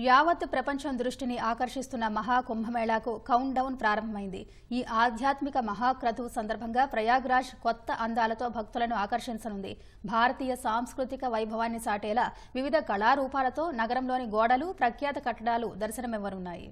యావత్ ప్రపంచం దృష్టిని ఆకర్షిస్తున్న మహాకుంభమేళాకు కౌంట్ డౌన్ ప్రారంభమైంది. ఈ ఆధ్యాత్మిక మహాక్రతువు సందర్భంగా ప్రయాగ్రాజ్ కొత్త అందాలతో భక్తులను ఆకర్షించనుంది. భారతీయ సాంస్కృతిక వైభవాన్ని చాటేలా వివిధ కళారూపాలతో నగరంలోని గోడలు, ప్రఖ్యాత కట్టడాలు దర్శనమివ్వనున్నాయి.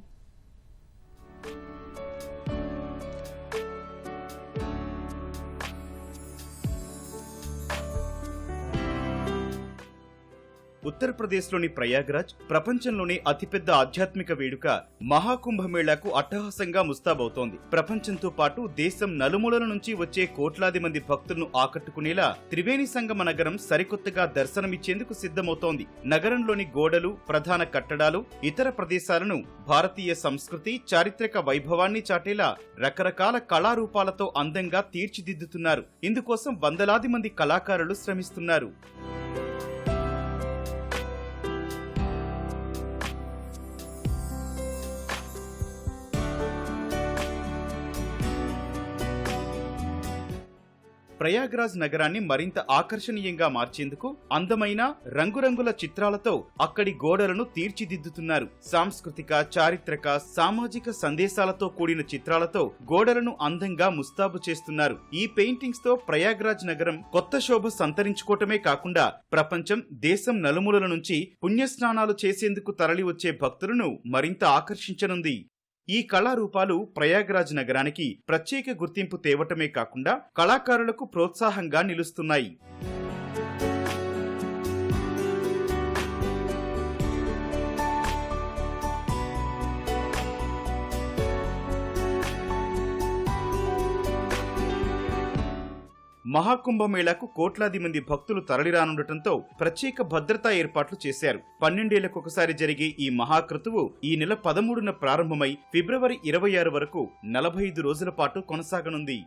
ఉత్తరప్రదేశ్లోని ప్రయాగ్రాజ్ ప్రపంచంలోనే అతిపెద్ద ఆధ్యాత్మిక వేడుక మహాకుంభమేళాకు అట్టహాసంగా ముస్తాబవుతోంది. ప్రపంచంతో పాటు దేశం నలుమూలల నుంచి వచ్చే కోట్లాది మంది భక్తులను ఆకట్టుకునేలా త్రివేణి సంగమ నగరం సరికొత్తగా దర్శనమిచ్చేందుకు సిద్ధమవుతోంది. నగరంలోని గోడలు, ప్రధాన కట్టడాలు, ఇతర ప్రదేశాలను భారతీయ సంస్కృతి, చారిత్రక వైభవాన్ని చాటేలా రకరకాల కళారూపాలతో అందంగా తీర్చిదిద్దుతున్నారు. ఇందుకోసం వందలాది మంది కళాకారులు శ్రమిస్తున్నారు. ప్రయాగ్రాజ్ నగరాన్ని మరింత ఆకర్షణీయంగా మార్చేందుకు అందమైన రంగురంగుల చిత్రాలతో అక్కడి గోడలను తీర్చిదిద్దుతున్నారు. సాంస్కృతిక, చారిత్రక, సామాజిక సందేశాలతో కూడిన చిత్రాలతో గోడలను అందంగా ముస్తాబు చేస్తున్నారు. ఈ పెయింటింగ్స్ తో ప్రయాగ్రాజ్ నగరం కొత్త శోభ సంతరించుకోవటమే కాకుండా ప్రపంచం, దేశం నలుమూలల నుంచి పుణ్యస్నానాలు చేసేందుకు తరలివచ్చే భక్తులను మరింత ఆకర్షించనుంది. ఈ కళారూపాలు ప్రయాగ్రాజ్ నగరానికి ప్రత్యేక గుర్తింపు తేవటమే కాకుండా కళాకారులకు ప్రోత్సాహంగా నిలుస్తున్నాయి. మహాకుంభమేళాకు కోట్లాది మంది భక్తులు తరలిరానుండటంతో ప్రత్యేక భద్రతా ఏర్పాట్లు చేశారు. 12 ఏళ్లకొకసారి జరిగే ఈ మహాక్రతువు ఈ నెల 13న ప్రారంభమై ఫిబ్రవరి 26 వరకు 45 రోజుల పాటు కొనసాగనుంది.